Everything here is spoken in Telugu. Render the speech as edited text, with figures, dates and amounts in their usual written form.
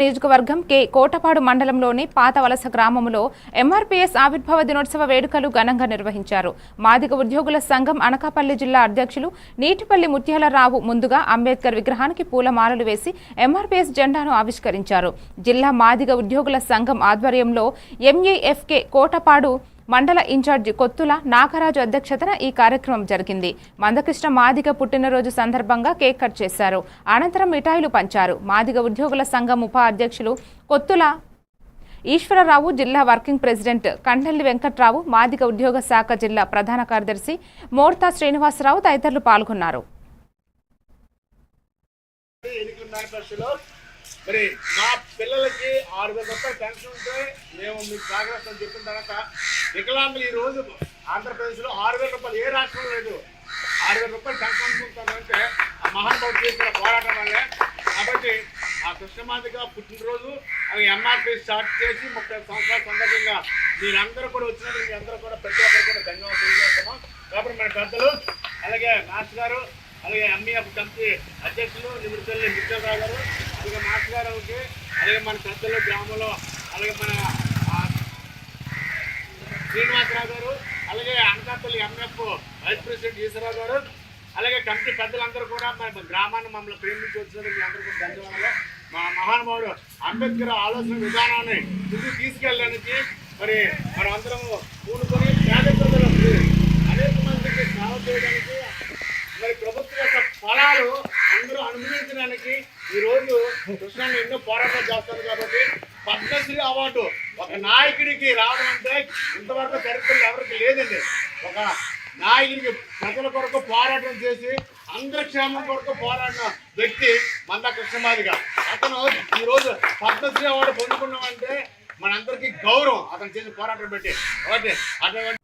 నియోజకవర్గం కె కోటపాడు మండలంలోని పాత వలస గ్రామంలో ఎంఆర్పీఎస్ ఆవిర్భావ దినోత్సవ వేడుకలు ఘనంగా నిర్వహించారు. మాదిగ ఉద్యోగుల సంఘం అనకాపల్లి జిల్లా అధ్యక్షులు నీటిపల్లి ముత్యాలరావు ముందుగా అంబేద్కర్ విగ్రహానికి పూలమాలలు వేసి ఎంఆర్పీఎస్ జెండాను ఆవిష్కరించారు. జిల్లా మాదిగ ఉద్యోగుల సంఘం ఆధ్వర్యంలో ఎంఏఎఫ్కే కోటపాడు మండల ఇన్ఛార్జి కొత్తుల నాగరాజు అధ్యక్షతన ఈ కార్యక్రమం జరిగింది. మందకృష్ణ మాదిగ పుట్టినరోజు సందర్భంగా కేక్ కట్ చేశారు. అనంతరం మిఠాయిలు పంచారు. మాదిగ ఉద్యోగుల సంఘం ఉప అధ్యక్షులు కొత్తుల ఈశ్వరరావు, జిల్లా వర్కింగ్ ప్రెసిడెంట్ కండల్లి వెంకట్రావు, మాదిగ ఉద్యోగ శాఖ జిల్లా ప్రధాన కార్యదర్శి మోర్తా శ్రీనివాసరావు తదితరులు పాల్గొన్నారు. మరి మా పిల్లలకి 6,000 రూపాయలు పెన్షన్ ఉంటే మేము మీకు జాగ్రత్త చెప్పిన తర్వాత వికలాంగులు ఈ రోజు ఆంధ్రప్రదేశ్లో 6,000 రూపాయలు ఏ రాష్ట్రం లేదు. 6,000 రూపాయలు పెన్షన్ అనుకుంటామంటే ఆ మహానుభావుడు చేసిన పోరాటం వల్లే. కాబట్టి ఆ కృష్ణమాదిగా పుట్టినరోజు అవి ఎంఆర్పీ స్టార్ట్ చేసి 30 సంవత్సరాల సందర్భంగా మీరందరూ కూడా వచ్చినట్టు మీ అందరూ కూడా ప్రతి ఒక్కరు కూడా ధన్యవాదాలు తెలియజేస్తున్నాం. కాబట్టి మన పెద్దలు అలాగే నాస్ గారు అలాగే ఎంఈఎఫ్ కమిటీ అధ్యక్షులు నిమిడిపల్లి ముత్యాలరావు గారు అలాగే మాస్టర్ గారికి అలాగే మన పెద్దలు గ్రామంలో అలాగే మన శ్రీనివాసరావు గారు అలాగే Anakapalli MF vice president Eswara Rao garu అలాగే కమిటీ పెద్దలందరూ కూడా మన గ్రామాన్ని మమ్మల్ని ప్రేమించి వచ్చినందుకు మీ అందరూ కూడా ధన్యవాదాలు. మా మహానుభావుడు అంబేద్కర్ ఆలోచన విధానాన్ని ముందుకు తీసుకెళ్ళడానికి మరి మనం అందరం పూనుకొని పేద ప్రజలకు అనేక మందికి సేవ చేయడానికి మరి ప్రభుత్వం యొక్క ఫలాలు అందరూ అనుభవించడానికి ఈరోజు కృష్ణాన్ని ఎన్నో పోరాటాలు చేస్తారు. కాబట్టి పద్మశ్రీ అవార్డు ఒక నాయకుడికి రావడం అంటే ఇంతవరకు చరిత్రలో ఎవరికి లేదండి. ఒక నాయకుడికి ప్రజల కొరకు పోరాటం చేసి అందరి క్షేమం కొరకు పోరాడిన వ్యక్తి మందా కృష్ణమాదిగా. అతను ఈరోజు పద్మశ్రీ అవార్డు పొందుకున్నామంటే మనందరికీ గౌరవం అతను చేసిన పోరాటం పెట్టి. కాబట్టి అటువంటి